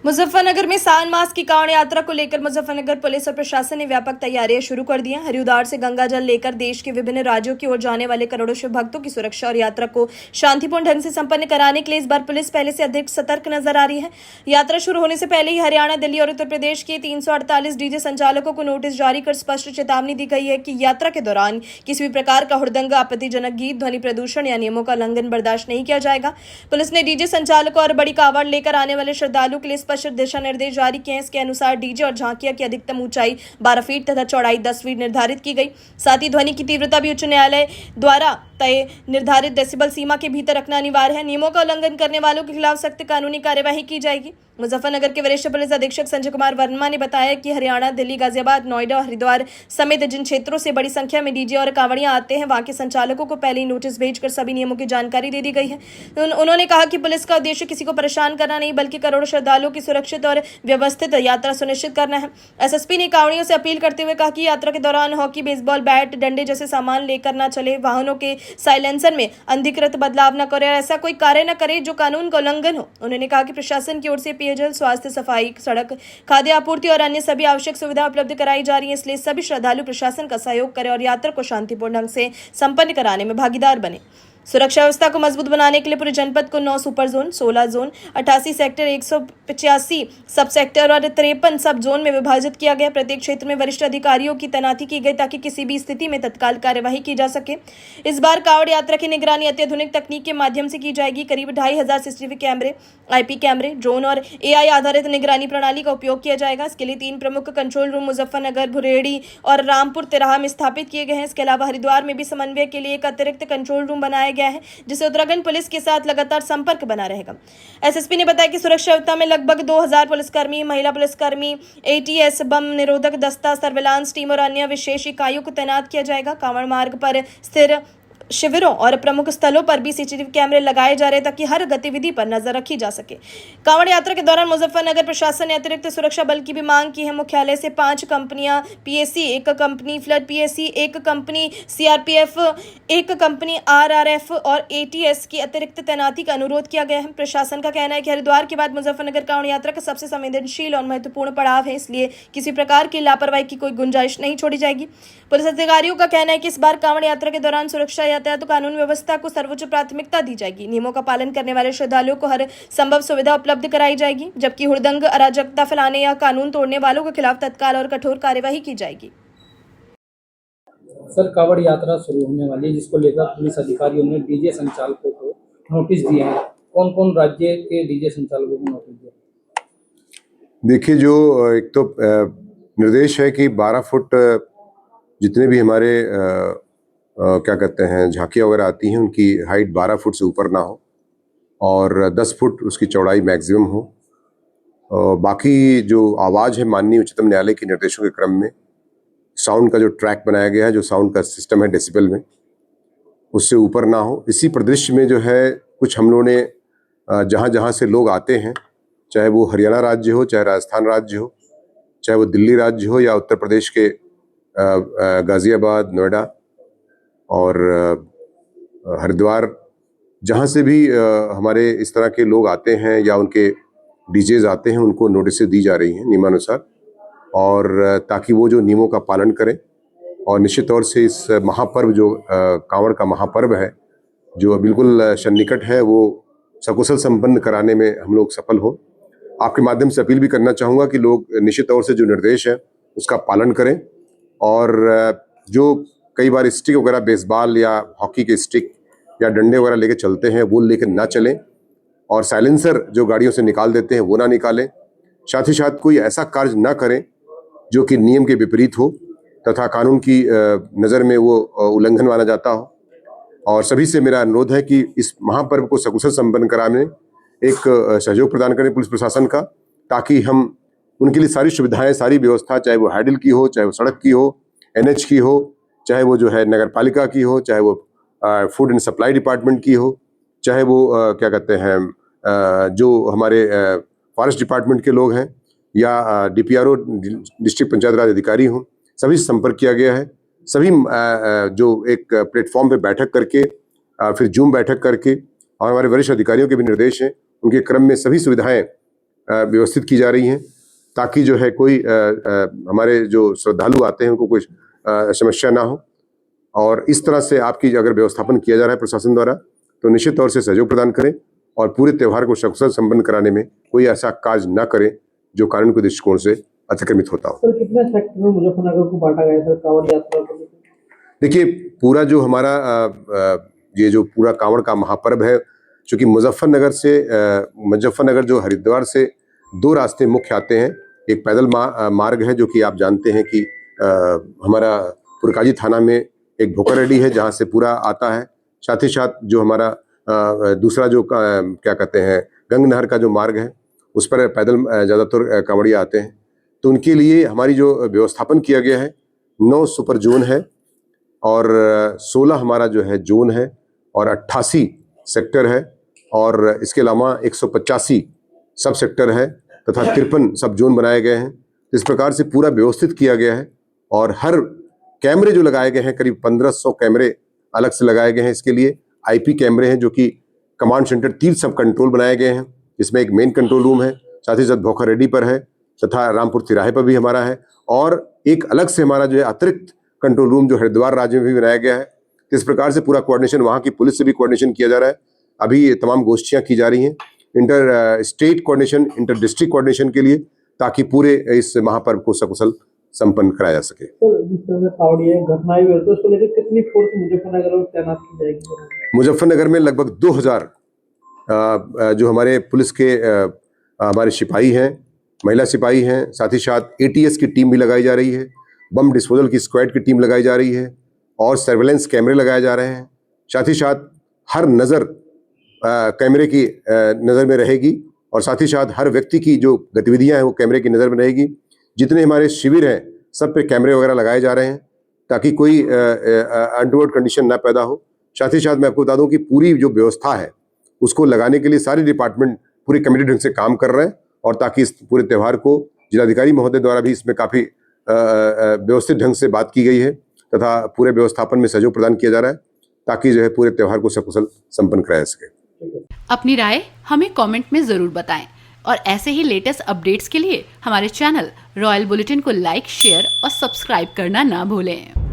मुजफ्फरनगर में सावन मास की कांवड़ यात्रा को लेकर मुजफ्फरनगर पुलिस और प्रशासन ने व्यापक तैयारियां शुरू कर दी हैं। हरिद्वार से गंगा जल लेकर देश के विभिन्न राज्यों की ओर जाने वाले करोड़ों शिव भक्तों की सुरक्षा और यात्रा को शांतिपूर्ण ढंग से संपन्न कराने के लिए इस बार पुलिस पहले से अधिक सतर्क नजर आ रही है। यात्रा शुरू होने से पहले ही हरियाणा, दिल्ली और उत्तर प्रदेश के 348 डीजे संचालकों को नोटिस जारी कर स्पष्ट चेतावनी दी गई है कि यात्रा के दौरान किसी भी प्रकार का हुड़दंग, आपत्तिजनक गीत, ध्वनि प्रदूषण या नियमों का उल्लंघन बर्दाश्त नहीं किया जाएगा। पुलिस ने डीजे संचालकों और बड़ी कावड़ लेकर आने वाले श्रद्धालुओं के लिए स्पष्ट दिशा निर्देश जारी किए हैं। इसके अनुसार डीजे और झांकियां की अधिकतम ऊंचाई 12 फीट तथा चौड़ाई 10 फीट निर्धारित की गई। साथ ही ध्वनि की तीव्रता भी उच्च न्यायालय द्वारा तय निर्धारित डेसिबल सीमा के भीतर रखना अनिवार्य है। नियमों का उल्लंघन करने वालों के खिलाफ सख्त कानूनी कार्यवाही की जाएगी। मुजफ्फरनगर के वरिष्ठ पुलिस अधीक्षक संजय कुमार वर्मा ने बताया कि हरियाणा, दिल्ली, गाजियाबाद, नोएडा, हरिद्वार समेत जिन क्षेत्रों से बड़ी संख्या में डीजे और कांवड़ियां आते हैं, वहां के संचालकों को पहले ही नोटिस भेजकर सभी नियमों की जानकारी दे दी गई है। उन्होंने कहा कि पुलिस का उद्देश्य किसी को परेशान करना नहीं, बल्कि करोड़ों श्रद्धालुओं की सुरक्षित और व्यवस्थित यात्रा सुनिश्चित करना है। एसएसपी ने कांवड़ियों से अपील करते हुए कहा कि यात्रा के दौरान हॉकी, बेसबॉल बैट, डंडे जैसे सामान लेकर न चले, वाहनों के साइलेंसर में अनधिकृत बदलाव न करे और ऐसा कोई कार्य न करे जो कानून का उल्लंघन हो। उन्होंने कहा कि प्रशासन की ओर से पेयजल, स्वास्थ्य, सफाई, सड़क, खाद्य आपूर्ति और अन्य सभी आवश्यक सुविधा उपलब्ध कराई जा रही है। इसलिए सभी श्रद्धालु प्रशासन का सहयोग करें और यात्रा को शांतिपूर्ण ढंग से संपन्न कराने में भागीदार बने। सुरक्षा व्यवस्था को मजबूत बनाने के लिए पूरे जनपद को 9 सुपर जोन, 16 जोन, 88 सेक्टर, 185 सब सेक्टर और 53 सब जोन में विभाजित किया गया। प्रत्येक क्षेत्र में वरिष्ठ अधिकारियों की तैनाती की गई ताकि किसी भी स्थिति में तत्काल कार्यवाही की जा सके। इस बार कांवड़ यात्रा की निगरानी अत्याधुनिक तकनीक के माध्यम से की जाएगी। करीब 2500 सीसीटीवी कैमरे, आईपी कैमरे, ड्रोन और एआई आधारित निगरानी प्रणाली का उपयोग किया जाएगा। इसके लिए 3 प्रमुख कंट्रोल रूम मुजफ्फरनगर, भुरेड़ी और रामपुर तिराहा में स्थापित किए गए हैं। इसके अलावा हरिद्वार में भी समन्वय के लिए एक अतिरिक्त कंट्रोल रूम बनाया गया है, जिससे उत्तराखंड पुलिस के साथ लगातार संपर्क बना रहेगा। एसएसपी ने बताया कि सुरक्षा व्यवस्था में लगभग 2000 पुलिसकर्मी, महिला पुलिसकर्मी, एटीएस, बम निरोधक दस्ता, सर्विलांस टीम और अन्य विशेष इकाइयों को तैनात किया जाएगा। कांवड़ मार्ग पर स्थिर शिविरों और प्रमुख स्थलों पर भी सीसीटीवी कैमरे लगाए जा रहे हैं ताकि हर गतिविधि पर नजर रखी जा सके। कांवड़ यात्रा के दौरान मुजफ्फरनगर प्रशासन ने अतिरिक्त सुरक्षा बल की भी मांग की है। मुख्यालय से 5 कंपनियां PAC, 1 company flood PAC, 1 company CRPF, 1 company RRF और एटीएस की अतिरिक्त तैनाती का अनुरोध किया गया है। प्रशासन का कहना है कि हरिद्वार के बाद मुजफ्फरनगर कांवड़ यात्रा का सबसे संवेदनशील और महत्वपूर्ण पड़ाव है, इसलिए किसी प्रकार की लापरवाही की कोई गुंजाइश नहीं छोड़ी जाएगी। पुलिस अधिकारियों का कहना है कि इस बार कांवड़ यात्रा के दौरान सुरक्षा, यातायात, कानून व्यवस्था को सर्वोच्च प्राथमिकता दी जाएगी। नियमों का पालन करने वाले श्रद्धालुओं को हर संभव सुविधा उपलब्ध कराई जाएगी, जबकि हुड़दंग, अराजकता फैलाने या कानून तोड़ने वालों के खिलाफ तत्काल और कठोर कार्यवाही की जाएगी। सर, कांवड़ यात्रा शुरू होने वाली है, जिसको लेकर पुलिस अधिकारियों ने डीजे संचालकों को नोटिस दिए हैं। कौन कौन राज्य के डीजे संचालकों को नोटिस दिया? देखिए, जो एक तो निर्देश है कि 12 फुट जितने भी हमारे क्या कहते हैं झांकियाँ वगैरह आती हैं, उनकी हाइट 12 फुट से ऊपर ना हो और 10 फुट उसकी चौड़ाई मैक्सिमम हो। बाकी जो आवाज़ है, माननीय उच्चतम न्यायालय के निर्देशों के क्रम में साउंड का जो ट्रैक बनाया गया है, जो साउंड का सिस्टम है डेसिबल में, उससे ऊपर ना हो। इसी परिदृश्य में जो है कुछ हम लोगों ने जहाँ जहाँ से लोग आते हैं, चाहे वो हरियाणा राज्य हो, चाहे राजस्थान राज्य हो, चाहे वो दिल्ली राज्य हो या उत्तर प्रदेश के गाजियाबाद, नोएडा और हरिद्वार, जहाँ से भी हमारे इस तरह के लोग आते हैं या उनके डीजेज आते हैं, उनको नोटिस दी जा रही हैं नियमानुसार, और ताकि वो जो नियमों का पालन करें। और निश्चित तौर से इस महापर्व जो कांवड़ का महापर्व है, जो बिल्कुल सन्निकट है, वो सकुशल संपन्न कराने में हम लोग सफल हों। आपके माध्यम से अपील भी करना चाहूँगा कि लोग निश्चित तौर से जो निर्देश है उसका पालन करें, और जो कई बार स्टिक वगैरह, बेसबॉल या हॉकी के स्टिक या डंडे वगैरह लेके चलते हैं, वो लेकर ना चलें, और साइलेंसर जो गाड़ियों से निकाल देते हैं वो ना निकालें। साथ ही साथ कोई ऐसा कार्य ना करें जो कि नियम के विपरीत हो तथा कानून की नज़र में वो उल्लंघन माना जाता हो। और सभी से मेरा अनुरोध है कि इस महापर्व को सकुशल संपन्न कराने एक सहयोग प्रदान करें पुलिस प्रशासन का, ताकि हम उनके लिए सारी सुविधाएं, सारी व्यवस्था, चाहे वो हैडल की हो, चाहे वो सड़क की हो, एनएच की हो, चाहे वो जो है नगर पालिका की हो, चाहे वो फूड एंड सप्लाई डिपार्टमेंट की हो, चाहे वो क्या कहते हैं जो हमारे फॉरेस्ट डिपार्टमेंट के लोग हैं या डीपीआरओ, डिस्ट्रिक्ट पंचायत राज अधिकारी हों, सभी से संपर्क किया गया है। सभी जो एक प्लेटफॉर्म पे बैठक करके फिर जूम बैठक करके, और हमारे वरिष्ठ अधिकारियों के भी निर्देश हैं, उनके क्रम में सभी सुविधाएं व्यवस्थित की जा रही हैं ताकि जो है कोई हमारे जो श्रद्धालु आते हैं उनको कोई समस्या ना हो। और इस तरह से आपकी अगर व्यवस्थापन किया जा रहा है प्रशासन द्वारा तो निश्चित तौर से सहयोग प्रदान करें और पूरे त्यौहार को सकुशल संपन्न कराने में कोई ऐसा कार्य न करें जो कानून के दृष्टिकोण से अतिक्रमित होता हो। सर कितने सेक्टर में मुजफ्फरनगर को बांटा गया है सर कांवड़ यात्रा को? देखिए, पूरा जो हमारा ये जो पूरा कांवड़ का महापर्व है, चूंकि मुजफ्फरनगर जो हरिद्वार से 2 रास्ते मुख्य आते हैं। एक पैदल मार्ग है जो कि आप जानते हैं कि हमारा पुरकाजी थाना में एक भोकरडी है जहाँ से पूरा आता है। साथ ही साथ जो हमारा दूसरा जो क्या कहते हैं गंग नहर का जो मार्ग है उस पर पैदल ज़्यादातर कांवड़िया आते हैं। तो उनके लिए हमारी जो व्यवस्थापन किया गया है 9 सुपर जोन है और 16 हमारा जो है जोन है और 88 सेक्टर है और इसके अलावा 185 सब सेक्टर है तथा 53 सब जोन बनाए गए हैं। इस प्रकार से पूरा व्यवस्थित किया गया है और हर कैमरे जो लगाए गए हैं करीब 1500 कैमरे अलग से लगाए गए हैं। इसके लिए आईपी कैमरे हैं जो कि कमांड सेंटर 3 सब कंट्रोल बनाए गए हैं। इसमें एक मेन कंट्रोल रूम है, साथ ही साथ भोखररेड्डी पर है तथा रामपुर तिराहे पर भी हमारा है और एक अलग से हमारा जो है अतिरिक्त कंट्रोल रूम जो हरिद्वार राज्य में भी बनाया गया है। इस प्रकार से पूरा कोऑर्डिनेशन वहाँ की पुलिस से भी कोऑर्डिनेशन किया जा रहा है। अभी ये तमाम गोष्ठियाँ की जा रही हैं inter state coordination, inter district coordination के लिए, ताकि पूरे इस महापर्व को सकुशल संपन्न कराया जा सके। तो जिस तरह से कांवड़िया घटनाएं भी होती है उसको लेकर कितनी फोर्स मुजफ्फरनगर में तैनात की जाएगी? मुजफ्फरनगर में लगभग 2000 जो हमारे पुलिस के हमारे सिपाही हैं, महिला सिपाही हैं, साथ ही साथ एटीएस की टीम भी लगाई जा रही है, बम डिस्पोजल की स्क्वाड की टीम लगाई जा रही है और सर्वेलेंस कैमरे लगाए जा रहे हैं। साथ ही साथ हर नज़र कैमरे की नज़र में रहेगी और साथ ही साथ हर व्यक्ति की जो गतिविधियां हैं वो कैमरे की नज़र में रहेगी। जितने हमारे शिविर हैं सब पे कैमरे वगैरह लगाए जा रहे हैं ताकि कोई अनटोवर्ड कंडीशन ना पैदा हो। साथ ही साथ मैं आपको बता दूं कि पूरी जो व्यवस्था है उसको लगाने के लिए सारे डिपार्टमेंट पूरी कमेटी ढंग से काम कर रहे हैं और ताकि इस पूरे त्यौहार को जिलाधिकारी महोदय द्वारा भी इसमें काफ़ी व्यवस्थित ढंग से बात की गई है तथा पूरे व्यवस्थापन में सहयोग प्रदान किया जा रहा है ताकि जो है पूरे त्यौहार को सकुशल संपन्न कराया सके। अपनी राय हमें कमेंट में जरूर बताएं और ऐसे ही लेटेस्ट अपडेट्स के लिए हमारे चैनल रॉयल बुलेटिन को लाइक, शेयर और सब्सक्राइब करना ना भूलें।